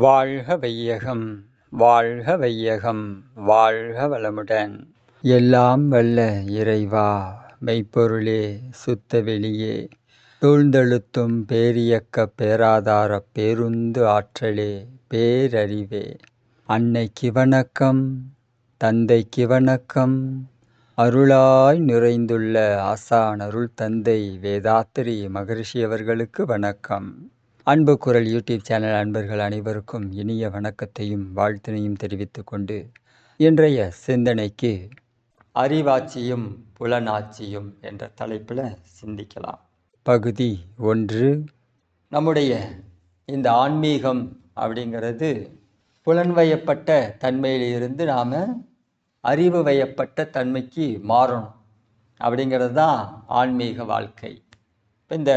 வாழ்க வையகம், வாழ்க வையகம், வாழ்க வளமுடன். எல்லாம் வல்ல இறைவா, மெய்ப்பொருளே, சுத்த வெளியே, சூழ்ந்தெழுத்தும் பேரியக்க பேராதார பேருந்து ஆற்றலே, பேரறிவே, அன்னைக்கு வணக்கம், தந்தைக்கு வணக்கம், அருளாய் நிறைந்துள்ள ஆசான் அருள் தந்தை வேதாத்திரி மகரிஷி அவர்களுக்கு வணக்கம். அன்பு குரல் யூடியூப் சேனல் அன்பர்கள் அனைவருக்கும் இனிய வணக்கத்தையும் வாழ்த்தினையும் தெரிவித்துக் கொண்டு இன்றைய சிந்தனைக்கு அறிவாட்சியும் புலனாட்சியும் என்ற தலைப்பில் சிந்திக்கலாம். பகுதி 1. நம்முடைய இந்த ஆன்மீகம் அப்படிங்கிறது புலன்வயப்பட்ட தன்மையிலிருந்து நாம் அறிவு வயப்பட்ட தன்மைக்கு மாறணும் அப்படிங்கிறது தான் ஆன்மீக வாழ்க்கை. இந்த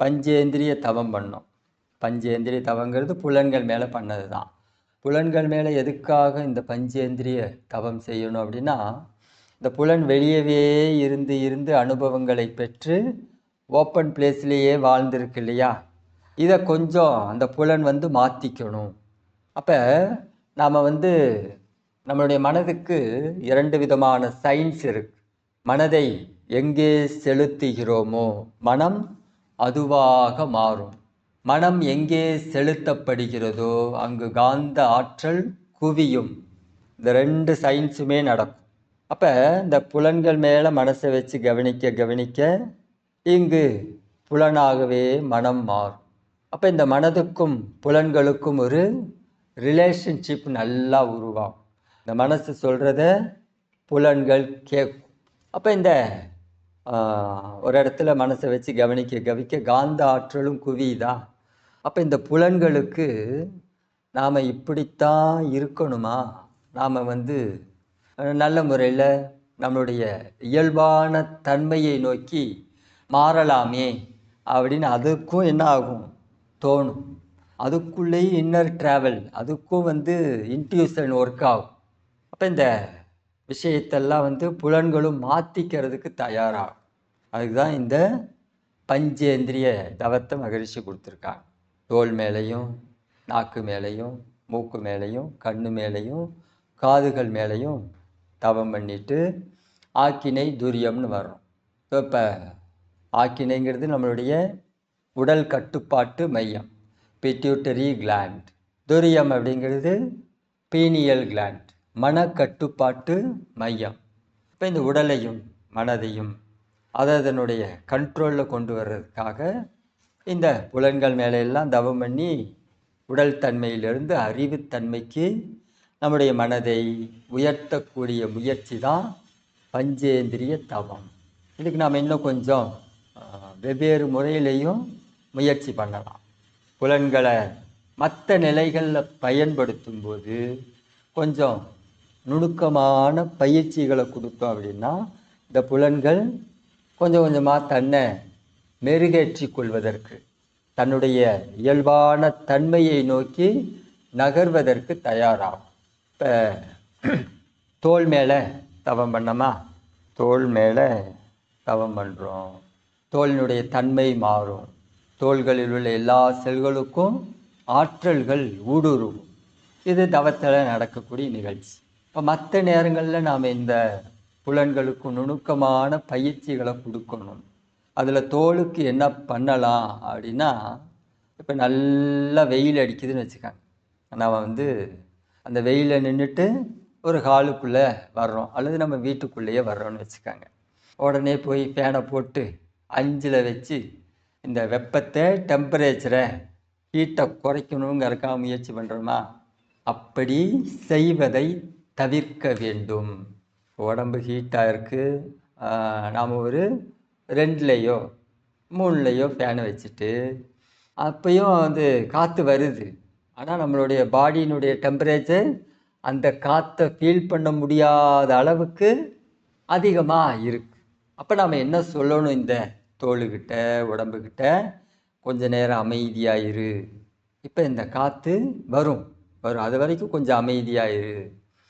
பஞ்சேந்திரிய தவம் பண்ணோம். பஞ்சேந்திரிய தவங்கிறது புலன்கள் மேலே பண்ணது தான். புலன்கள் மேலே எதுக்காக இந்த பஞ்சேந்திரிய தவம் செய்யணும் அப்படின்னா, இந்த புலன் வெளியவே இருந்து இருந்து அனுபவங்களை பெற்று ஓப்பன் பிளேஸ்லேயே வாழ்ந்திருக்கு இல்லையா, இதை கொஞ்சம் அந்த புலன் மாற்றிக்கணும். அப்போ நாம் நம்மளுடைய மனதுக்கு 2 விதமான சயின்ஸ் இருக்கு. மனதை எங்கே செலுத்துகிறோமோ மனம் அதுவாக மாறும். மனம் எங்கே செலுத்தப்படுகிறதோ அங்கு காந்த ஆற்றல் குவியும். இந்த 2 சயின்ஸுமே நடக்கும். அப்போ இந்த புலன்கள் மேலே மனசை வச்சு கவனிக்க கவனிக்க இங்கு புலனாகவே மனம் மாறும். அப்போ இந்த மனதுக்கும் புலன்களுக்கும் ஒரு ரிலேஷன்ஷிப் நல்லா உருவாகும். இந்த மனசு சொல்கிறத புலன்கள் கேட்கும். அப்போ இந்த ஒரு இடத்துல மனசை வச்சு கவனிக்க கவனிக்க காந்த ஆற்றலும் குவியுதா. அப்போ இந்த புலன்களுக்கு நாம் இப்படித்தான் இருக்கணுமா, நாம் நல்ல முறையில் நம்மளுடைய இயல்பான தன்மையை நோக்கி மாறலாமே அப்படின்னு அதுக்கும் என்ன ஆகும், தோணும். அதுக்குள்ளேயும் இன்னர் ட்ராவல், அதுக்கும் இன்ட்யூஷன் ஒர்க் ஆகும். அப்போ இந்த விஷயத்தெல்லாம் புலன்களும் மாற்றிக்கிறதுக்கு தயாராகும். அதுக்கு தான் இந்த பஞ்சேந்திரிய தவத்தை மகரிஷி கொடுத்துருக்காங்க. தோல் மேலேயும் நாக்கு மேலேயும் மூக்கு மேலேயும் கண்ணு மேலேயும் காதுகள் மேலேயும் தவம் பண்ணிட்டு ஆக்கினை துரியம்னு வரும். இப்போ ஆக்கினைங்கிறது நம்மளுடைய உடல் கட்டுப்பாட்டு மையம், பிட்யூட்டரி கிளாண்ட். துரியம் அப்படிங்கிறது பீனியல் கிளாண்ட், மனக்கட்டுப்பாட்டு மையம். இப்போ இந்த உடலையும் மனதையும் அதனுடைய கண்ட்ரோலில் கொண்டு வர்றதுக்காக இந்த புலன்கள் மேலையெல்லாம் தவம் பண்ணி உடல் தன்மையிலிருந்து அறிவுத்தன்மைக்கு நம்முடைய மனதை உயர்த்தக்கூடிய முயற்சி தான் பஞ்சேந்திரிய தவம். இதுக்கு நாம் இன்னும் கொஞ்சம் வெவ்வேறு முறையிலையும் முயற்சி பண்ணலாம். புலன்களை மற்ற நிலைகளில் பயன்படுத்தும் போது கொஞ்சம் நுணுக்கமான பயிற்சிகளை கொடுத்தோம் அப்படின்னா இந்த புலன்கள் கொஞ்சம் கொஞ்சமாக தன்னை மெருகேற்றி கொள்வதற்கு, தன்னுடைய இயல்பான தன்மையை நோக்கி நகர்வதற்கு தயாராகும். இப்போ தோல் மேலே தவம் பண்ணோமா, தோல் மேலே தவம் பண்ணுறோம், தோலினுடைய தன்மை மாறும். தோள்களில் உள்ள எல்லா செல்களுக்கும் ஆற்றல்கள் ஊடுருவும். இது தவத்தில் நடக்கக்கூடிய நிகழ்ச்சி. இப்போ மற்ற நேரங்களில் நாம் இந்த புலன்களுக்கு நுணுக்கமான பயிற்சிகளை கொடுக்கணும். அதில் தோலுக்கு என்ன பண்ணலாம் அப்படின்னா, இப்போ நல்லா வெயில் அடிக்குதுன்னு வச்சுக்காங்க, நாம் அந்த வெயிலில் நின்றுட்டு ஒரு ஹாலுக்குள்ளே வர்றோம் அல்லது நம்ம வீட்டுக்குள்ளேயே வர்றோன்னு வச்சுக்காங்க. உடனே போய் ஃபேனை போட்டு 5ல் வச்சு இந்த வெப்பத்தை, டெம்பரேச்சரை, ஹீட்டை குறைக்கணுங்கிறதுக்காக முயற்சி பண்ணுறோமா? அப்படி செய்வதை தவிர்க்க வேண்டும். உடம்பு ஹீட்டாக இருக்குது, நாம் ஒரு 2லையோ 3லையோ ஃபேனை வச்சுட்டு அப்பையும் காற்று வருது, ஆனால் நம்மளுடைய பாடியினுடைய டெம்பரேச்சர் அந்த காற்றை ஃபீல் பண்ண முடியாத அளவுக்கு அதிகமாக இருக்குது. அப்போ நாம் என்ன சொல்லணும், இந்த தோலுக்கிட்ட உடம்புக்கிட்ட கொஞ்ச நேரம் அமைதியாக இரு, இப்போ இந்த காற்று வரும், அது வரைக்கும் கொஞ்சம் அமைதியாயிரு.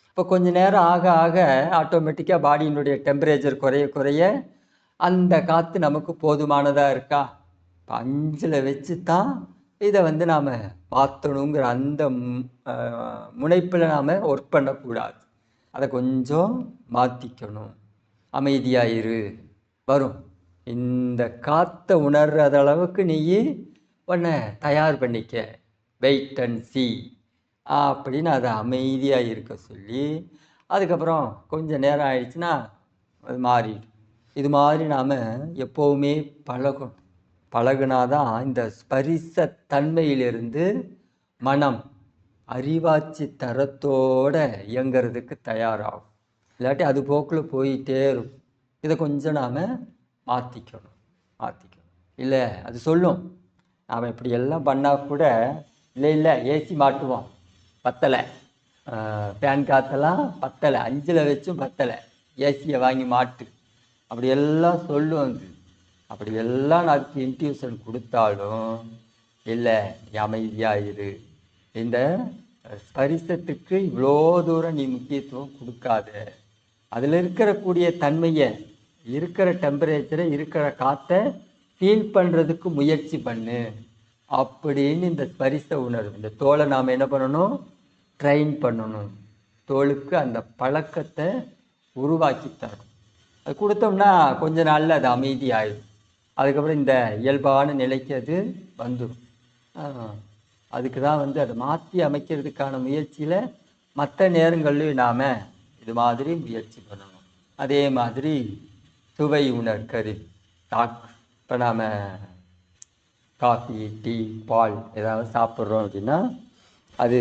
இப்போ கொஞ்சம் நேரம் ஆக ஆக ஆட்டோமேட்டிக்காக பாடியினுடைய டெம்பரேச்சர் குறைய குறைய அந்த காற்று நமக்கு போதுமானதாக இருக்கா? இப்போ 5ல் வச்சு தான் இதை வந்து நாம் மாற்றணுங்கிற அந்த முனைப்பில் நாம் ஒர்க் பண்ணக்கூடாது. அதை கொஞ்சம் மாற்றிக்கணும். அமைதியாக இரு, வரும். இந்த காற்றை உணர்ற அளவுக்கு நீ உன்னை தயார் பண்ணிக்க, வெயிட் அண்ட் சி அப்படின்னு அதை அமைதியாக இருக்க சொல்லி, அதுக்கப்புறம் கொஞ்சம் நேரம் ஆயிடுச்சுன்னா அது மாறிடும். இது மாதிரி நாம் எப்போவுமே பழகணும். பழகுனாதான் இந்த ஸ்பரிச தன்மையிலிருந்து மனம் அறிவாட்சி தரத்தோடு இயங்கிறதுக்கு தயாராகும். இல்லாட்டி அது போக்கில் போயிட்டே இருக்கும். இதை கொஞ்சம் நாம் மாற்றிக்கணும். இல்லை அது சொல்லும், நாம் இப்படி எல்லாம் பண்ணால் கூட இல்லை ஏசி மாட்டுவோம், பத்தலை, ஃபேன் காற்றெல்லாம் பத்தலை, 5 வச்சும் பத்தலை, ஏசியை வாங்கி மாட்டு, அப்படியெல்லாம் சொல்லும். அது அப்படியெல்லாம் நான் அதுக்கு இன்ட்யூஷன் கொடுத்தாலும் இல்லை, அமைதியாக இரு, இந்த ஸ்பரிசத்துக்கு இவ்வளோ தூரம் நீ முக்கியத்துவம் கொடுக்காத, அதில் இருக்கக்கூடிய தன்மையை, இருக்கிற டெம்பரேச்சரை, இருக்கிற காற்றை ஃபீல் பண்ணுறதுக்கு முயற்சி பண்ணு அப்படின்னு இந்த ஸ்பரிச உணர்வு, இந்த தோலை நாம் என்ன பண்ணணும், ட்ரெயின் பண்ணணும். தோலுக்கு அந்த பழக்கத்தை உருவாக்கி தரணும். அது கொடுத்தோம்னா கொஞ்ச நாளில் அது அமைதியாயிடும். அதுக்கப்புறம் இந்த இயல்பான நிலைக்கு அது வந்துடும். அதுக்கு தான் வந்து அதை மாற்றி அமைக்கிறதுக்கான முயற்சியில் மற்ற நேரங்கள்லையும் நாம் இது மாதிரி முயற்சி பண்ணணும். அதே மாதிரி சுவை உணர் கருவி, இப்போ நாம் காஃபி, டீ, பால் ஏதாவது சாப்பிட்றோம் அப்படின்னா அது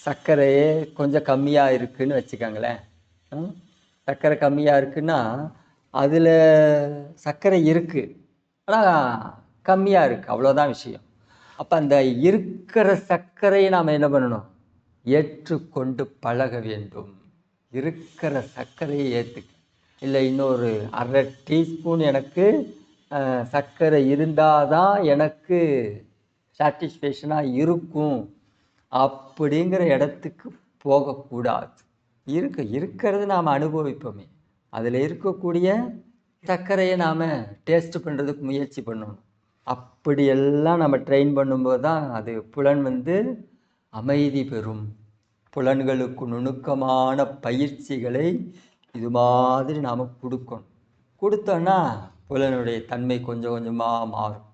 சர்க்கரையே கொஞ்சம் கம்மியாக இருக்குதுன்னு வச்சுக்கோங்களேன். சர்க்கரை கம்மியாக இருக்குன்னா அதில் சர்க்கரை இருக்குது, ஆனால் கம்மியாக இருக்குது, அவ்வளோதான் விஷயம். அப்போ அந்த இருக்கிற சர்க்கரையை நாம் என்ன பண்ணணும், ஏற்றுக்கொண்டு பழக வேண்டும். இருக்கிற சர்க்கரையை ஏற்றுக்க, இல்லை இன்னொரு 1/2 டீஸ்பூன் எனக்கு சர்க்கரை இருந்தால் தான் எனக்கு சாட்டிஸ்ஃபேக்ஷனாக இருக்கும் அப்படிங்கிற இடத்துக்கு போகக்கூடாது. இருக்கிறது நாம் அனுபவிப்போமே, அதில் இருக்கக்கூடிய சர்க்கரையை நாம் டேஸ்ட் பண்ணுறதுக்கு முயற்சி பண்ணணும். அப்படியெல்லாம் நம்ம ட்ரெயின் பண்ணும்போது தான் அது புலன் வந்து அமைதி பெறும். புலன்களுக்கு நுணுக்கமான பயிற்சிகளை இது மாதிரி நாம் கொடுக்கணும். கொடுத்தோன்னா புலனுடைய தன்மை கொஞ்சம் கொஞ்சமாக மாறும்.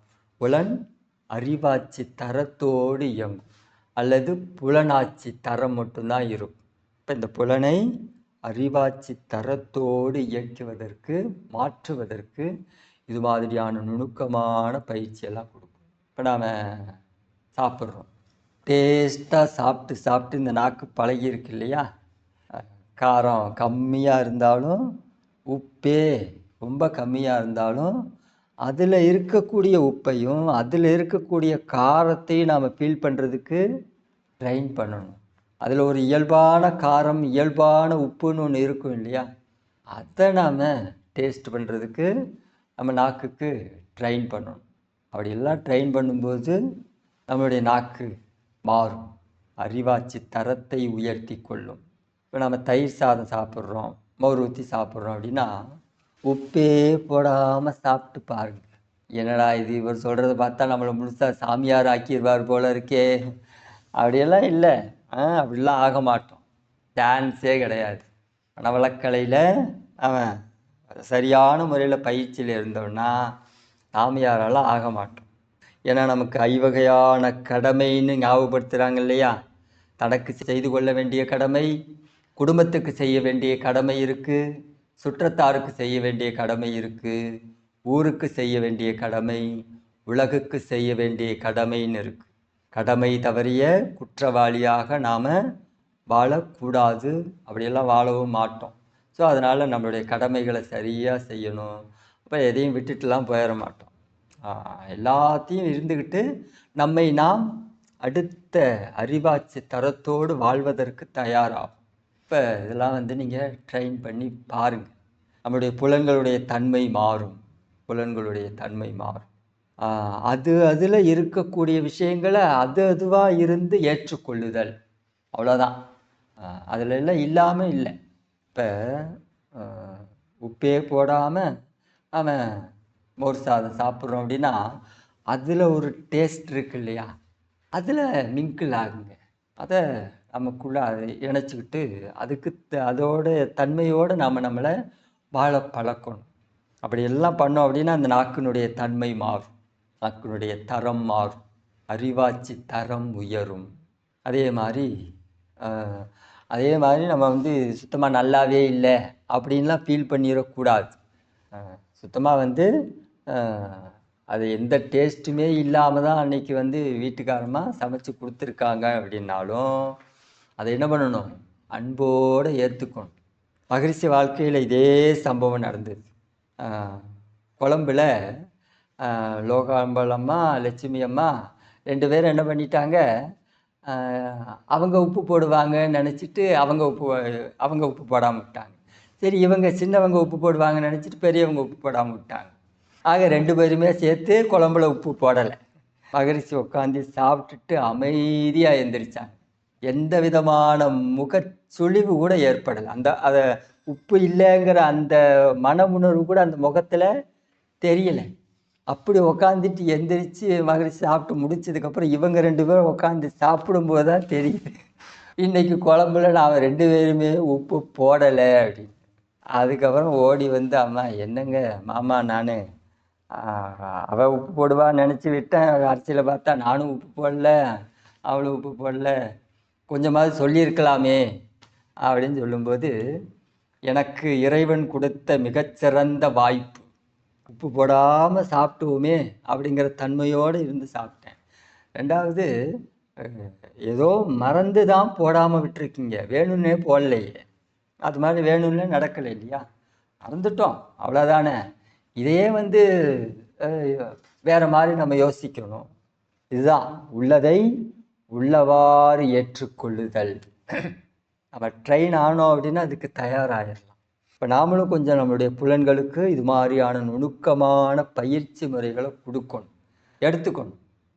புலன் அறிவாட்சி தரத்தோடு இயங்கும், அல்லது புலனாட்சி தரம் மட்டும்தான் இருக்கும். இப்போ இந்த புலனை அறிவாட்சி தரத்தோடு இயக்குவதற்கு, மாற்றுவதற்கு இது மாதிரியான நுணுக்கமான பயிற்சியெல்லாம் கொடுக்கும். இப்போ நாம் சாப்பிட்றோம், டேஸ்ட்டாக சாப்பிட்டு இந்த நாக்கு பழகிருக்கு இல்லையா, காரம் கம்மியாக இருந்தாலும், உப்பே ரொம்ப கம்மியாக இருந்தாலும், அதில் இருக்கக்கூடிய உப்பையும் அதில் இருக்கக்கூடிய காரத்தையும் நாம் ஃபீல் பண்ணுறதுக்கு ட்ரெயின் பண்ணணும். அதில் ஒரு இயல்பான காரம், இயல்பான உப்புன்னு ஒன்று இருக்கும் இல்லையா, அதை நாம் டேஸ்ட் பண்ணுறதுக்கு நம்ம நாக்குக்கு ட்ரெயின் பண்ணணும். அப்படியெல்லாம் ட்ரெயின் பண்ணும்போது நம்மளுடைய நாக்கு மாறும், அறிவாட்சி தரத்தை உயர்த்தி கொள்ளும். இப்போ நம்ம தயிர் சாதம் சாப்பிட்றோம், மோர் ஊற்றி சாப்பிட்றோம் அப்படின்னா உப்பே போடாமல் சாப்பிட்டு பாருங்க. என்னடா இது, இவர் சொல்கிறத பார்த்தா நம்மளை முழுசாக சாமியார் ஆக்கிடுவார் போல இருக்கே, அப்படியெல்லாம் இல்லை. அப்படிலாம் ஆக மாட்டோம், டான்ஸே கிடையாது. மனவளக்கலையில் அவன் சரியான முறையில் பயிற்சியில் இருந்தோம்னா சாமியாரால் ஆக மாட்டோம். ஏன்னா நமக்கு 5 வகையான கடமைன்னு ஞாபகப்படுத்துகிறாங்க இல்லையா. தனக்கு செய்து கொள்ள வேண்டிய கடமை, குடும்பத்துக்கு செய்ய வேண்டிய கடமை இருக்குது, சுற்றத்தாருக்கு செய்ய வேண்டிய கடமை இருக்குது, ஊருக்கு செய்ய வேண்டிய கடமை, உலகுக்கு செய்ய வேண்டிய கடமைன்னு இருக்குது. கடமை தவறிய குற்றவாளியாக நாம் வாழக்கூடாது, அப்படியெல்லாம் வாழவும் மாட்டோம். ஸோ அதனால் நம்மளுடைய கடமைகளை சரியாக செய்யணும். அப்போ எதையும் விட்டுட்டுலாம் போயிட மாட்டோம். எல்லாத்தையும் இருந்துக்கிட்டு நம்மை நாம் அடுத்த அறிவாட்சி தரத்தோடு வாழ்வதற்கு தயாராகும். இப்போ இதெல்லாம் வந்து நீங்கள் ட்ரெயின் பண்ணி பாருங்கள். நம்மளுடைய புலன்களுடைய தன்மை மாறும், புலன்களுடைய தன்மை மாறும். அதில் இருக்கக்கூடிய விஷயங்களை அதுவாக இருந்து ஏற்றுக்கொள்ளுதல், அவ்வளோதான். அதில் எல்லாம் இல்லாமல் இல்லை. இப்போ உப்பே போடாமல் அவன் மோர் சாதம் சாப்பிட்றோம் அப்படின்னா அதில் ஒரு டேஸ்ட் இருக்கு இல்லையா, அதில் மிங்கிள் ஆகுங்க. அதை நமக்குள்ளே அதை இணைச்சிக்கிட்டு அதுக்கு அதோட தன்மையோடு நாம் நம்மளை வாழ பழக்கணும். அப்படி எல்லாம் பண்ணோம் அப்படின்னா அந்த நாக்கினுடைய தன்மை மாறும், நாக்கினுடைய தரம் மாறும், அறிவாட்சி தரம் உயரும். அதே மாதிரி நம்ம வந்து சுத்தமாக நல்லாவே இல்லை அப்படின்லாம் ஃபீல் பண்ணிடக்கூடாது. சுத்தமாக வந்து அது எந்த டேஸ்ட்டுமே இல்லாமல் தான் அன்றைக்கி வந்து வீட்டுக்காரமாக சமைச்சு கொடுத்துருக்காங்க அப்படின்னாலும் அதை என்ன பண்ணணும், அன்போடு ஏற்றுக்கணும். மகரிஷி வாழ்க்கையில் இதே சம்பவம் நடந்தது. குழம்புல லோகாம்பலம்மா லட்சுமி அம்மா 2 பேரும் என்ன பண்ணிட்டாங்க, அவங்க உப்பு போடுவாங்கன்னு நினச்சிட்டு அவங்க உப்பு போடாமல் விட்டாங்க. சரி, இவங்க சின்னவங்க உப்பு போடுவாங்கன்னு நினச்சிட்டு பெரியவங்க உப்பு போடாமல் விட்டாங்க. ஆக 2 பேருமே சேர்த்து குழம்புல உப்பு போடலை. மகரிஷி உட்காந்து சாப்பிட்டுட்டு அமைதியாக எந்திரிச்சாங்க. எந்த விதமான முகச்சுழிவு கூட ஏற்படலை. அதை உப்பு இல்லைங்கிற அந்த மன உணர்வு கூட அந்த முகத்தில் தெரியலை. அப்படி உக்காந்துட்டு எந்திரிச்சு மகரிஷி சாப்பிட்டு முடிச்சதுக்கப்புறம் இவங்க 2 பேரும் உட்காந்து சாப்பிடும்போது தான் தெரியுது, இன்னைக்கு குழம்புல நான் 2 பேருமே உப்பு போடலை அப்படின்னு. அதுக்கப்புறம் ஓடி வந்து, அம்மா என்னங்க மாமா, நான் அவள் உப்பு போடுவான்னு நினச்சி விட்டேன், அரிசியில் பார்த்தா நானும் உப்பு போடல அவளும் உப்பு போடல, கொஞ்சமாவது சொல்லியிருக்கலாமே அப்படின்னு சொல்லும்போது, எனக்கு இறைவன் கொடுத்த மிகச்சிறந்த வாய்ப்பு, உப்பு போடாமல் சாப்பிட்டுவோமே அப்படிங்கிற தன்மையோடு இருந்து சாப்பிட்டேன். 2வது, ஏதோ மறந்து தான் போடாமல் விட்டுருக்கீங்க, வேணும்னே போடலையே. அது மாதிரி வேணும்னே நடக்கலை இல்லையா, மறந்துட்டோம் அவ்வளோதானே. இதையே வந்து வேறு மாதிரி நம்ம யோசிக்கணும். இதுதான் உள்ளதை உள்ளவாறு ஏற்றுக்கொள்ளுதல். நம்ம ட்ரெயின் ஆனோம் அப்படின்னா அதுக்கு தயாராகிடலாம். இப்போ நாமளும் கொஞ்சம் நம்மளுடைய புலன்களுக்கு இது மாதிரியான நுணுக்கமான பயிற்சி முறைகளை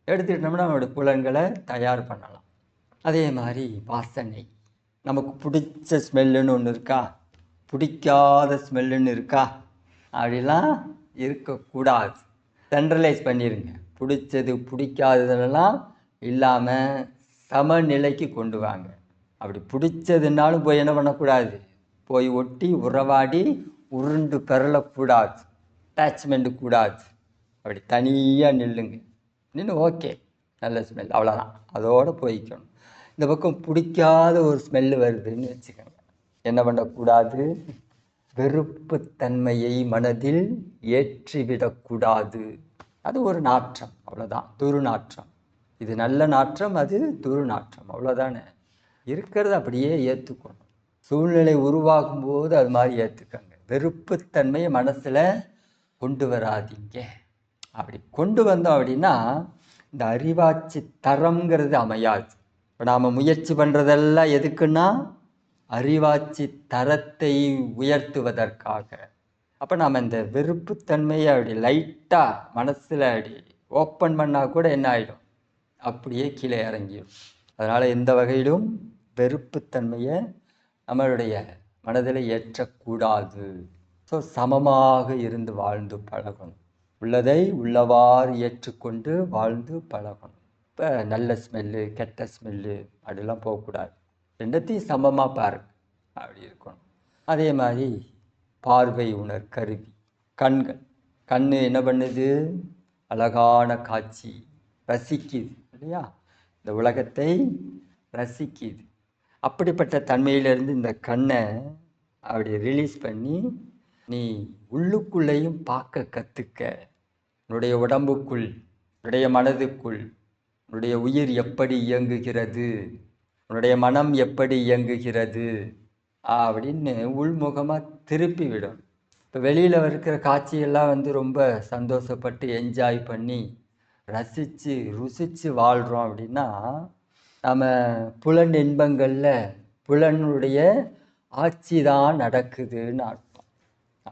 எடுத்துக்கிட்டோம்னா நம்மளுடைய புலன்களை தயார் பண்ணலாம். அதே மாதிரி வாசனை, நமக்கு பிடிச்ச ஸ்மெல்லுன்னு ஒன்று இருக்கா, பிடிக்காத ஸ்மெல்லுன்னு இருக்கா, அப்படிலாம் இருக்கக்கூடாது. சென்ட்ரலைஸ் பண்ணிடுங்க. பிடிச்சது பிடிக்காததெல்லாம் இல்லாமல் சமநிலைக்கு கொண்டு வாங்க. அப்படி பிடிச்சதுனாலும் போய் என்ன பண்ணக்கூடாது, போய் ஒட்டி உறவாடி உருண்டு பெறலக்கூடாது, அட்டாச்மெண்ட்டு கூடாது. அப்படி தனியாக நின்று ஓகே நல்ல ஸ்மெல் அவ்வளோதான், அதோடு போய்க்கணும். இந்த பக்கம் பிடிக்காத ஒரு ஸ்மெல்லு வருதுன்னு வச்சுக்கோங்க, என்ன பண்ணக்கூடாது, வெறுப்புத்தன்மையை மனதில் ஏற்றிவிடக்கூடாது. அது ஒரு நாற்றம், அவ்வளோதான், துர்நாற்றம். இது நல்ல நாற்றம், அது துர்நாற்றம், அவ்வளோதானே. இருக்கிறத அப்படியே ஏற்றுக்கணும். சூழ்நிலை உருவாகும் போது அது மாதிரி ஏற்றுக்கங்க. வெறுப்புத்தன்மையை மனசில் கொண்டு வராதிங்க. அப்படி கொண்டு வந்தோம் அப்படின்னா இந்த அறிவாட்சி தரம்ங்கிறது அமையாது. இப்போ நாம் முயற்சி பண்ணுறதெல்லாம் எதுக்குன்னா அறிவாட்சி தரத்தை உயர்த்துவதற்காக. அப்போ நாம் இந்த வெறுப்புத்தன்மையை அப்படி லைட்டாக மனசில் அப்படி ஓப்பன் பண்ணால் கூட என்ன ஆகிடும், அப்படியே கீழே இறங்கிடும். அதனால் எந்த வகையிலும் வெறுப்புத்தன்மையை நம்மளுடைய மனதில் ஏற்றக்கூடாது. ஸோ சமமாக இருந்து வாழ்ந்து பழகணும். உள்ளதை உள்ளவாறு ஏற்றுக்கொண்டு வாழ்ந்து பழகணும். இப்போ நல்ல ஸ்மெல்லு கெட்ட ஸ்மெல்லு அப்படிலாம் போகக்கூடாது. 2த்தையும் சமமாக பாருங்க, அப்படி இருக்கணும். அதே மாதிரி பார்வை உணர் கருவி, கண் என்ன பண்ணுது, அழகான காட்சி ரசிக்குது இல்லையா, இந்த உலகத்தை ரசிக்குது. அப்படிப்பட்ட தன்மையிலிருந்து இந்த கண்ணை அப்படி ரிலீஸ் பண்ணி நீ உள்ளுக்குள்ளேயும் பார்க்க கற்றுக்க. உன்னுடைய உடம்புக்குள், உன்னுடைய மனதுக்குள் உன்னுடைய உயிர் எப்படி இயங்குகிறது, உன்னுடைய மனம் எப்படி இயங்குகிறது அப்படின்னு உள்முகமாக திருப்பி விடும். இப்போ வெளியில் இருக்கிற காட்சியெல்லாம் வந்து ரொம்ப சந்தோஷப்பட்டு என்ஜாய் பண்ணி ரசித்து ருசித்து வாழ்கிறோம் அப்படின்னா நம்ம புலன் இன்பங்களில் புலனுடைய ஆட்சி தான் நடக்குதுன்னு அர்த்தம்.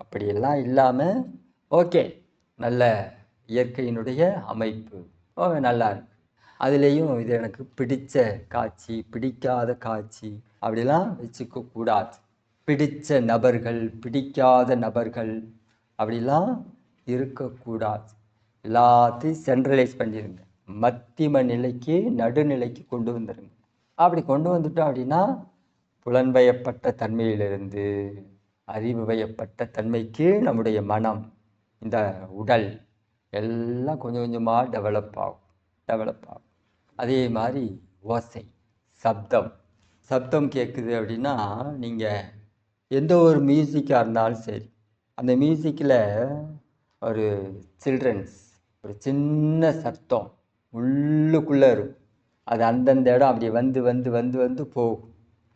அப்படியெல்லாம் இல்லாமல் ஓகே நல்ல இயற்கையினுடைய அமைப்பு நல்லா இருக்கு, அதுலேயும் இது எனக்கு பிடிச்ச காட்சி பிடிக்காத காட்சி அப்படிலாம் வச்சுக்க கூடாது. பிடிச்ச நபர்கள் பிடிக்காத நபர்கள் அப்படிலாம் இருக்கக்கூடாது. எல்லாத்தையும் சென்ட்ரலைஸ் பண்ணிடுங்க. மத்தியம நிலைக்கு நடுநிலைக்கு கொண்டு வந்துடுங்க. அப்படி கொண்டு வந்துட்டோம் அப்படின்னா புலன்வயப்பட்ட தன்மையிலிருந்து அறிவு வயப்பட்ட தன்மைக்கு நம்முடைய மனம், இந்த உடல் எல்லாம் கொஞ்சம் கொஞ்சமாக டெவலப் ஆகும். அதே மாதிரி ஓசை, சப்தம் கேட்குது அப்படின்னா நீங்கள் எந்த ஒரு மியூசிக்காக இருந்தாலும் சரி, அந்த மியூசிக்கில் ஒரு ஒரு சின்ன சத்தம் உள்ளுக்குள்ளே இருக்கும். அது அந்தந்த இடம் அப்படி வந்து வந்து வந்து வந்து போகும்.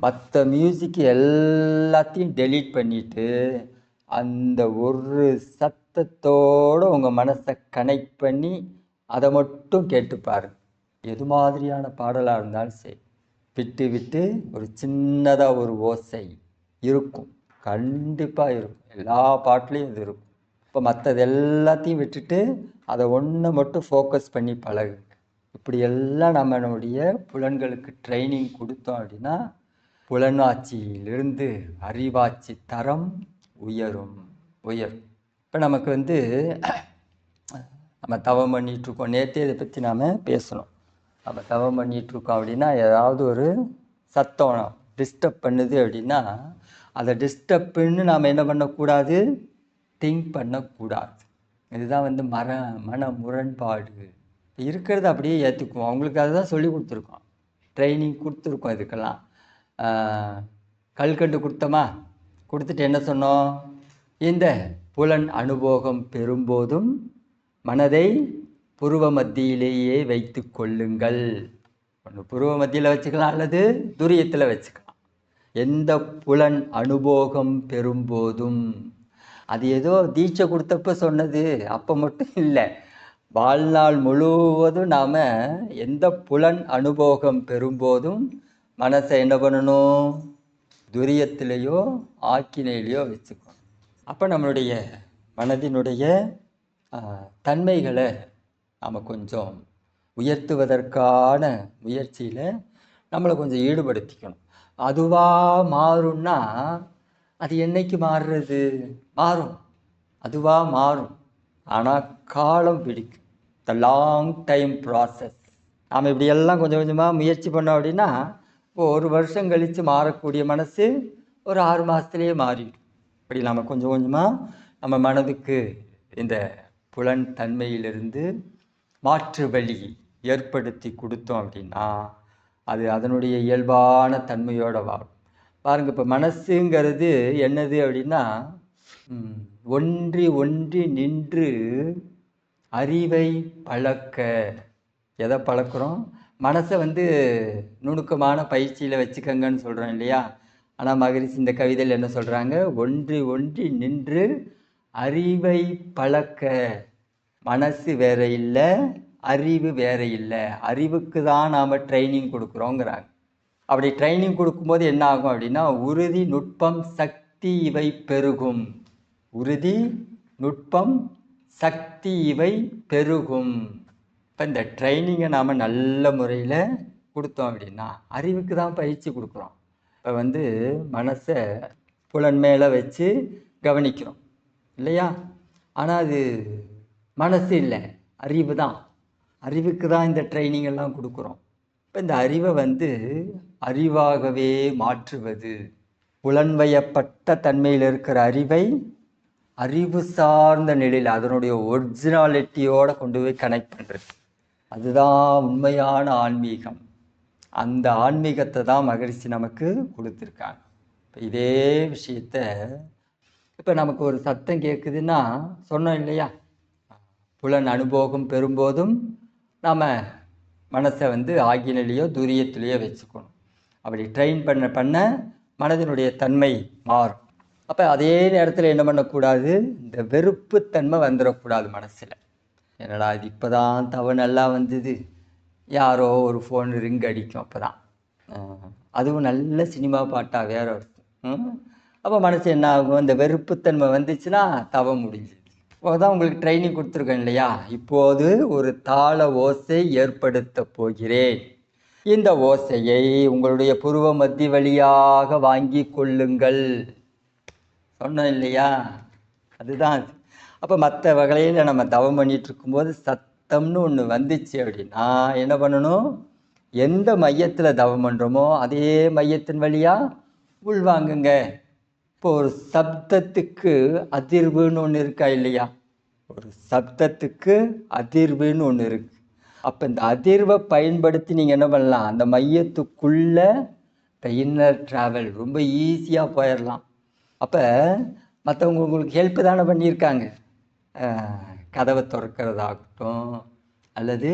மற்ற மியூசிக் எல்லாத்தையும் டெலீட் பண்ணிவிட்டு அந்த ஒரு சத்தத்தோடு உங்கள் மனசை கனெக்ட் பண்ணி அதை மட்டும் கேட்டுப்பாரு. எது மாதிரியான பாடலாக இருந்தாலும் சரி, விட்டு விட்டு ஒரு சின்னதாக ஒரு ஓசை இருக்கும், கண்டிப்பாக இருக்கும். எல்லா பாட்டுலேயும் இது இருக்கும். இப்போ மற்றது எல்லாத்தையும் விட்டுட்டு அதை ஒன்றை மட்டும் ஃபோக்கஸ் பண்ணி பழகுங்க. இப்படியெல்லாம் நம்மளுடைய புலன்களுக்கு ட்ரைனிங் கொடுத்தோம் அப்படின்னா புலனாட்சியிலிருந்து அறிவாட்சி தரம் உயரும். இப்போ நமக்கு நம்ம தவம் பண்ணிகிட்ருக்கோம். நேற்றே இதை பற்றி நாம் பேசணும். நம்ம தவம் பண்ணிகிட்ருக்கோம் அப்படின்னா ஏதாவது ஒரு சத்தம் டிஸ்டர்ப் பண்ணுது அப்படின்னா அதை டிஸ்டர்ப்னு நாம் என்ன பண்ணக்கூடாது, திங்க் பண்ணக்கூடாது. இதுதான் மன முரண்பாடு இருக்கிறது. அப்படியே ஏற்றுக்குவோம். அவங்களுக்கு அதை தான் சொல்லி கொடுத்துருக்கோம், ட்ரைனிங் கொடுத்துருக்கோம். இதுக்கெல்லாம் கல்கண்டு கொடுத்துட்டு என்ன சொன்னோம், இந்த புலன் அனுபவம் பெறும்போதும் மனதை புருவ மத்தியிலேயே வைத்து கொள்ளுங்கள். ஒன்று புருவ மத்தியில் வச்சுக்கலாம், அல்லது துரியத்தில் வச்சுக்கலாம். எந்த புலன் அனுபவம் பெறும்போதும், அது ஏதோ தீட்சை கொடுத்தப்ப சொன்னது, அப்போ மட்டும் இல்லை, வாழ்நாள் முழுவதும் நாம் எந்த புலன் அனுபவம் பெறும்போதும் மனசை என்ன பண்ணணும், துரியத்திலேயோ ஆக்கினையிலையோ வச்சுக்கணும். அப்போ நம்மளுடைய மனதினுடைய தன்மைகளை நாம் கொஞ்சம் உயர்த்துவதற்கான முயற்சியில் நம்மளை கொஞ்சம் ஈடுபடுத்திக்கணும். அதுவாக மாறும்னா அது என்னைக்கு மாறுறது, அதுவாக மாறும். ஆனால் காலம் பிடிக்கும். The long time process. நாம் இப்படியெல்லாம் கொஞ்சம் கொஞ்சமாக முயற்சி பண்ணோம் அப்படின்னா இப்போ 1 வருஷம் கழித்து மாறக்கூடிய மனசு ஒரு 6 மாதத்துலேயே மாறிடும். இப்படி நாம் கொஞ்சம் கொஞ்சமாக நம்ம மனதுக்கு இந்த புலன் தன்மையிலிருந்து மாற்று வழி ஏற்படுத்தி கொடுத்தோம் அப்படின்னா அது அதனுடைய இயல்பான தன்மையோடு வாழும். பாருங்கள், இப்போ மனசுங்கிறது என்னது அப்படின்னா ஒன்றி நின்று அறிவை பழக்க. எதை பழக்கிறோம், மனசை நுணுக்கமான பயிற்சியில் வச்சுக்கங்கன்னு சொல்கிறோம் இல்லையா. ஆனால் மகரிஷி இந்த கவிதையில் என்ன சொல்கிறாங்க, ஒன்றி நின்று அறிவை பழக்க. மனசு வேற இல்லை, அறிவு வேற இல்லை. அறிவுக்கு தான் நாம் ட்ரைனிங் கொடுக்குறோங்கிறாங்க. அப்படி ட்ரைனிங் கொடுக்கும்போது என்ன ஆகும் அப்படின்னா உறுதி, நுட்பம், சக்தி இவை பெருகும். உறுதி, நுட்பம், சக்தி இவை பெருகும். இப்போ இந்த ட்ரைனிங்கை நாம் நல்ல முறையில் கொடுத்தோம் அப்படின்னா அறிவுக்கு தான் பயிற்சி கொடுக்குறோம். இப்போ மனசை புலன் மேலே வச்சு கவனிக்கிறோம் இல்லையா. ஆனால் அது மனசு இல்லை, அறிவு தான். அறிவுக்கு தான் இந்த ட்ரைனிங் எல்லாம் கொடுக்குறோம். இப்போ இந்த அறிவை அறிவாகவே மாற்றுவது, புலன்வயப்பட்ட தன்மையில் இருக்கிற அறிவை அறிவு சார்ந்த நிலையில் அதனுடைய ஒரிஜினாலிட்டியோடு கொண்டு போய் கனெக்ட் பண்ணுறது, அதுதான் உண்மையான ஆன்மீகம். அந்த ஆன்மீகத்தை தான் மகரிஷி நமக்கு கொடுத்துருக்காங்க. இப்போ இதே விஷயத்த இப்போ நமக்கு ஒரு சத்தம் கேட்குதுன்னா சொன்னோம் இல்லையா, புலன் அனுபவம் பெறும்போதும் நாம் மனசை ஆகினிலேயோ துரியத்திலேயோ வச்சுக்கணும். அப்படி ட்ரெயின் பண்ண மனதினுடைய தன்மை மாறும். அப்போ அதே நேரத்தில் என்ன பண்ணக்கூடாது, இந்த வெறுப்புத்தன்மை வந்துடக்கூடாது மனசில். என்னடா இது இப்போ தான் தவறு நல்லா வந்தது, யாரோ ஒரு ஃபோன் ரிங் அடிக்கும், அப்போ தான் அதுவும் நல்ல சினிமா பாட்டாக வேற இருக்கும். அப்போ மனசு என்ன ஆகும், இந்த வெறுப்புத்தன்மை வந்துச்சுன்னா தவ முடிஞ்சுது. இப்போ தான் உங்களுக்கு ட்ரைனிங் கொடுத்துருக்கேன் இல்லையா. இப்போது ஒரு தாள ஓசை ஏற்படுத்த போகிறேன். இந்த ஓசையை உங்களுடைய புருவ மத்தி வழியாக வாங்கி கொள்ளுங்கள் சொன்னோம் இல்லையா. அதுதான் அது. அப்போ மற்ற வகையில் நம்ம தவம் பண்ணிட்டு இருக்கும்போது சத்தம்னு ஒன்று வந்துச்சு அப்படின்னா என்ன பண்ணணும்? எந்த மையத்தில் தவம் பண்ணுறோமோ அதே மையத்தின் வழியாக உள்வாங்குங்க. இப்போ ஒரு சப்தத்துக்கு அதிர்வுன்னு ஒன்று இருக்கா இல்லையா? ஒரு சப்தத்துக்கு அதிர்வுன்னு ஒன்று இருக்கு. அப்போ இந்த அதிர்வை பயன்படுத்தி நீங்கள் என்ன பண்ணலாம்? அந்த மையத்துக்குள்ள இன்னர் ட்ராவல் ரொம்ப ஈஸியாக போயிடலாம். அப்போ மற்றவங்க உங்களுக்கு ஹெல்ப் தானே பண்ணியிருக்காங்க. கதவை திறக்கிறதாகட்டும், அல்லது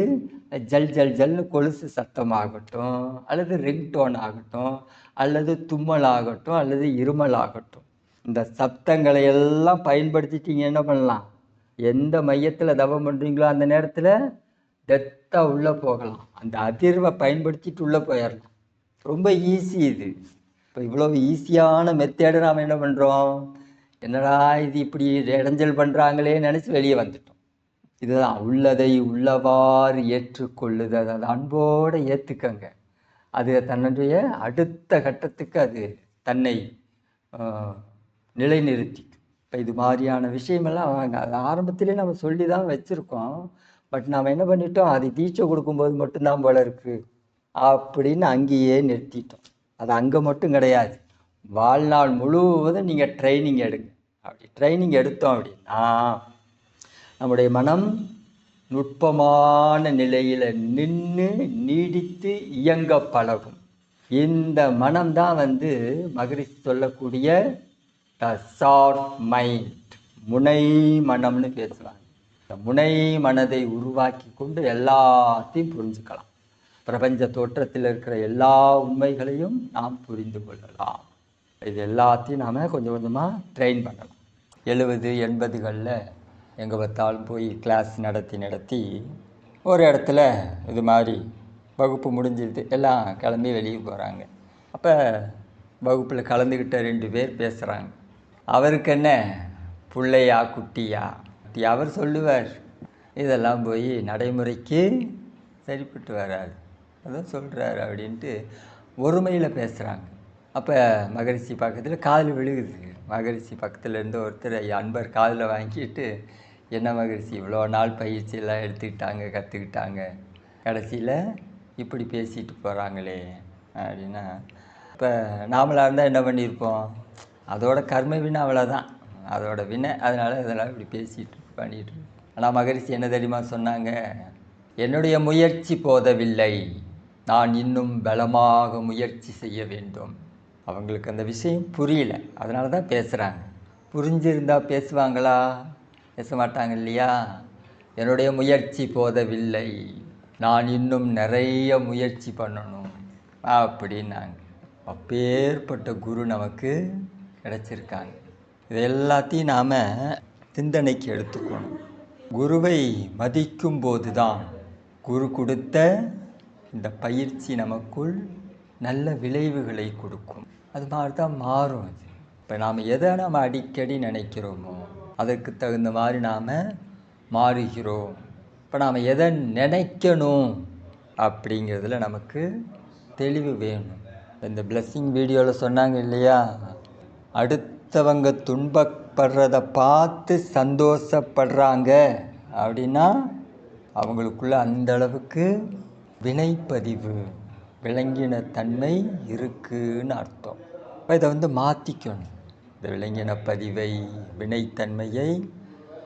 ஜல் ஜல் ஜல்னு கொலுசு சத்தமாகட்டும், அல்லது ரிங்டோன் ஆகட்டும், அல்லது தும்மல் ஆகட்டும், அல்லது இருமல் ஆகட்டும், இந்த சப்தங்களை எல்லாம் பயன்படுத்திட்டீங்க என்ன பண்ணலாம்? எந்த மையத்தில் தவம் பண்ணுறீங்களோ அந்த நேரத்தில் டெத்தாக உள்ளே போகலாம். அந்த அதிர்வை பயன்படுத்திட்டு உள்ளே போயிடலாம். ரொம்ப ஈஸி இது. இப்போ இவ்வளோ ஈஸியான மெத்தேடை நாம் என்ன பண்ணுறோம்? என்னடா இது இப்படி இடைஞ்சல் பண்ணுறாங்களே நினச்சி வெளியே வந்துட்டோம். இதுதான் உள்ளதை உள்ளவாறு ஏற்றுக்கொள்ளுதல். அதை அன்போடு ஏற்றுக்கங்க. அது தன்னுடைய அடுத்த கட்டத்துக்கு அது தன்னை நிலைநிறுத்தி. இப்போ இது மாதிரியான விஷயமெல்லாம் அது ஆரம்பத்திலே நம்ம சொல்லி தான் வச்சுருக்கோம். பட் நாம் என்ன பண்ணிட்டோம்? அது தீட்சை கொடுக்கும்போது மட்டும்தான் போல இருக்குது அப்படின்னு அங்கேயே நிறுத்திட்டோம். அது அங்கே மட்டும் கிடையாது, வாழ்நாள் முழுவதும் நீங்கள் ட்ரைனிங் எடுங்க. அப்படி ட்ரைனிங் எடுத்தோம் அப்படின்னா நம்முடைய மனம் நுட்பமான நிலையில் நின்று நீடித்து இயங்க பழகும். இந்த மனம்தான் மகரிஷி சொல்லக்கூடிய த ஷார்ப் மைண்ட், முனை மனம்னு பேசுவாங்க. இந்த முனை மனதை உருவாக்கி கொண்டு எல்லாத்தையும் புரிஞ்சுக்கலாம். பிரபஞ்ச தோற்றத்தில் இருக்கிற எல்லா உண்மைகளையும் நாம் புரிந்து கொள்ளலாம். இது எல்லாத்தையும் நாம் கொஞ்சம் கொஞ்சமாக ட்ரெயின் பண்ணலாம். 70, 80களில் எங்கே பார்த்தாலும் போய் கிளாஸ் நடத்தி ஒரு இடத்துல இது மாதிரி வகுப்பு முடிஞ்சிடுது, எல்லாம் கிளம்பி வெளியே போகிறாங்க. அப்போ வகுப்பில் கலந்துக்கிட்ட 2 பேர் பேசுகிறாங்க. அவருக்கு என்ன பிள்ளையா குட்டியா? அவர் சொல்லுவார், இதெல்லாம் போய் நடைமுறைக்கு சரிப்பட்டு வராது, அதான் சொல்கிறாரு அப்படின்ட்டு ஒருமையில் பேசுகிறாங்க. அப்போ மகரிஷி பக்கத்தில் காதில் விழுகுது. மகரிஷி பக்கத்தில் இருந்து ஒருத்தர் அன்பர் காதில் வாங்கிட்டு, என்ன மகரிஷி இவ்வளோ நாள் பயிற்சியெல்லாம் எடுத்துக்கிட்டாங்க, கற்றுக்கிட்டாங்க, கடைசியில் இப்படி பேசிட்டு போகிறாங்களே அப்படின்னா, இப்போ நாமளாக இருந்தால் என்ன பண்ணியிருப்போம்? அதோட கர்ம வினை அவ்வளோதான், அதோட வினை, அதனால் இதெல்லாம் இப்படி பேசிட்டு பண்ணிட்டு. ஆனால் மகரிஷி என்ன தெரியுமா சொன்னாங்க? என்னுடைய முயற்சி போதவில்லை, நான் இன்னும் பலமாக முயற்சி செய்ய வேண்டும். அவங்களுக்கு அந்த விஷயம் புரியல, அதனால தான் பேசுகிறாங்க. புரிஞ்சிருந்தால் பேசுவாங்களா? பேச மாட்டாங்க இல்லையா? என்னுடைய முயற்சி போதவில்லை, நான் இன்னும் நிறைய முயற்சி பண்ணணும் அப்படின்னாங்க. அப்பேற்பட்ட குரு நமக்கு கிடைச்சிருக்காங்க. இது எல்லாத்தையும் நாம் சிந்தனைக்கு எடுத்துக்கணும். குருவை மதிக்கும் போது தான் குரு கொடுத்த இந்த பயிற்சி நமக்குள் நல்ல விளைவுகளை கொடுக்கும். அது மாதிரி தான் மாறும். இப்போ நாம் எதை நாம் அடிக்கடி நினைக்கிறோமோ அதற்கு தகுந்த மாதிரி நாம் மாறுகிறோம். இப்போ நாம் எதை நினைக்கணும் அப்படிங்கிறதுல நமக்கு தெளிவு வேணும். இந்த பிளெஸ்ஸிங் வீடியோவில் சொன்னாங்க இல்லையா, அடுத்தவங்க துன்பப்படுறதை பார்த்து சந்தோஷப்படுறாங்க அப்படின்னா அவங்களுக்குள்ள அந்த அளவுக்கு வினைப்பதிவு, விளங்கின தன்மை இருக்குன்னு அர்த்தம். இப்போ இதை மாற்றிக்கணும். இந்த விளங்கின பதிவை, வினைத்தன்மையை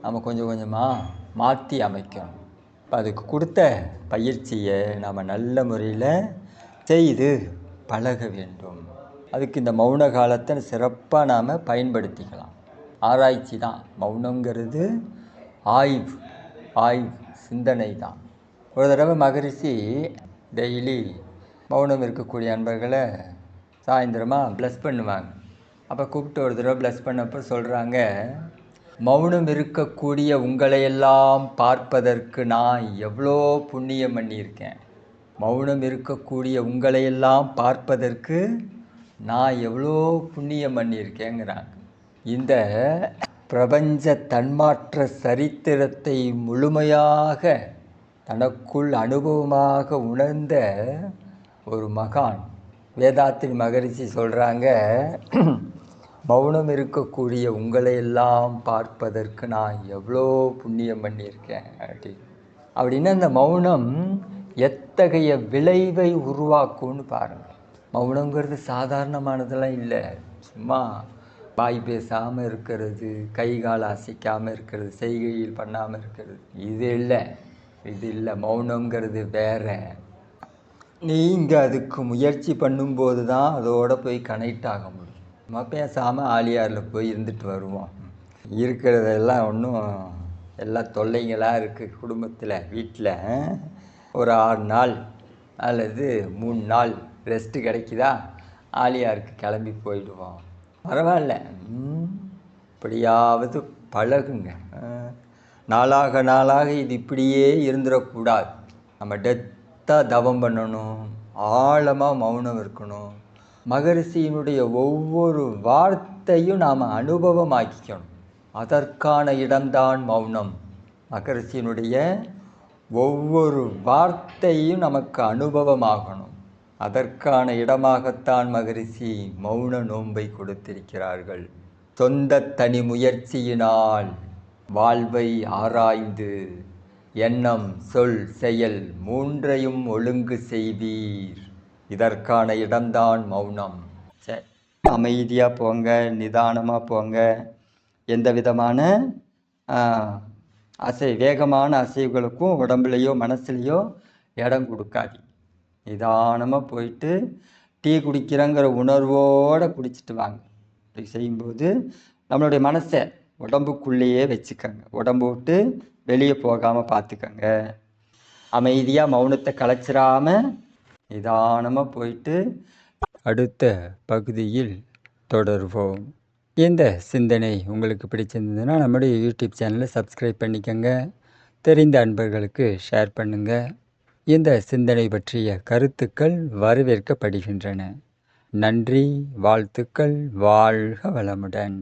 நம்ம கொஞ்சம் கொஞ்சமாக மாற்றி அமைக்கணும். இப்போ அதுக்கு கொடுத்த பயிற்சியை நாம் நல்ல முறையில் செய்து பழக வேண்டும். அதுக்கு இந்த மௌன காலத்தை சிறப்பாக நாம் பயன்படுத்திக்கலாம். ஆராய்ச்சி தான் மௌனங்கிறது, ஆய்வு சிந்தனை தான். ஒரு தடவை மகரிஷி டெய்லி மௌனம் இருக்கக்கூடிய அன்பர்களை சாயந்தரமாக ப்ளஸ் பண்ணுவாங்க. அப்போ கூப்பிட்டு ஒரு தடவை ப்ளஸ் பண்ணப்போ சொல்கிறாங்க, மௌனம் இருக்கக்கூடிய உங்களையெல்லாம் பார்ப்பதற்கு நான் எவ்வளோ புண்ணியம் பண்ணியிருக்கேன். மௌனம் இருக்கக்கூடிய உங்களையெல்லாம் பார்ப்பதற்கு நான் எவ்வளோ புண்ணியம் பண்ணியிருக்கேங்கிறாங்க. இந்த பிரபஞ்ச தன்மாற்ற சரித்திரத்தை முழுமையாக தனக்குள் அனுபவமாக உணர்ந்த ஒரு மகான் வேதாத்திரி மகரிஷி சொல்கிறாங்க, மௌனம் இருக்கக்கூடிய உங்களை எல்லாம் பார்ப்பதற்கு நான் எவ்வளோ புண்ணியம் பண்ணியிருக்கேன் அப்படின்னு அந்த மௌனம் எத்தகைய விளைவை உருவாக்கும்னு பாருங்கள். மௌனங்கிறது சாதாரணமானதெல்லாம் இல்லை. சும்மா வாய் பேசாமல் இருக்கிறது, கை கால் அசைக்காமல் இருக்கிறது, செய்கையில் பண்ணாமல் இருக்கிறது, இது இல்லை. மௌனங்கிறது வேற. நீங்கள் அதுக்கு முயற்சி பண்ணும்போது தான் அதோடு போய் கனெக்ட் ஆக முடியும். நம்ம பேசாமல் ஆலியாரில் போய் இருந்துட்டு வருவோம். இருக்கிறதெல்லாம் ஒன்றும் எல்லாம் தொல்லைங்களாக இருக்குது குடும்பத்தில், வீட்டில். ஒரு 6 நாள் அல்லது 3 நாள் ரெஸ்ட்டு கிடைக்குதா, ஆலியாருக்கு கிளம்பி போயிடுவோம். பரவாயில்ல, இப்படியாவது பழகுங்க. நாளாக இது இப்படியே இருந்துடக்கூடாது. நம்ம டெத்தாக தவம் பண்ணணும், ஆழமாக மௌனம் இருக்கணும். மகரிஷியினுடைய ஒவ்வொரு வார்த்தையும் நாம் அனுபவமாக்கிக்கணும். அதற்கான இடம்தான் மௌனம். மகரிஷியினுடைய ஒவ்வொரு வார்த்தையும் நமக்கு அனுபவமாகணும். அதற்கான இடமாகத்தான் மகரிஷி மௌன நோன்பை கொடுத்திருக்கிறார்கள். சொந்த தனி முயற்சியினால் வாழ்வை ஆராய்ந்து எண்ணம், சொல், செயல் 3ஐயும் ஒழுங்கு செய்வீர். இதற்கான இடம்தான் மௌனம். சரி, அமைதியாக போங்க, நிதானமாக போங்க. எந்த விதமான வேகமான அசைவுகளுக்கும் உடம்புலையோ மனசுலையோ இடம் கொடுக்காதீங்க. நிதானமாக போயிட்டு டீ குடிக்கிறேங்கிற உணர்வோடு குடிச்சிட்டு வாங்க. இப்படி செய்யும்போது நம்மளுடைய மனசை உடம்புக்குள்ளேயே வச்சுக்கோங்க. உடம்பு விட்டு வெளியே போகாமல் பார்த்துக்கோங்க. அமைதியாக மௌனத்தை கலைச்சிடாமல் நிதானமாக போயிட்டு அடுத்த பகுதியில் தொடர்வோம். இந்த சிந்தனை உங்களுக்கு பிடிச்சிருந்ததுன்னா நம்முடைய யூடியூப் சேனலை சப்ஸ்கிரைப் பண்ணிக்கோங்க. தெரிந்த அன்பர்களுக்கு ஷேர் பண்ணுங்கள். இந்த சிந்தனை பற்றிய கருத்துக்கள் வரவேற்கப்படுகின்றன. நன்றி, வாழ்த்துக்கள், வாழ்க வளமுடன்.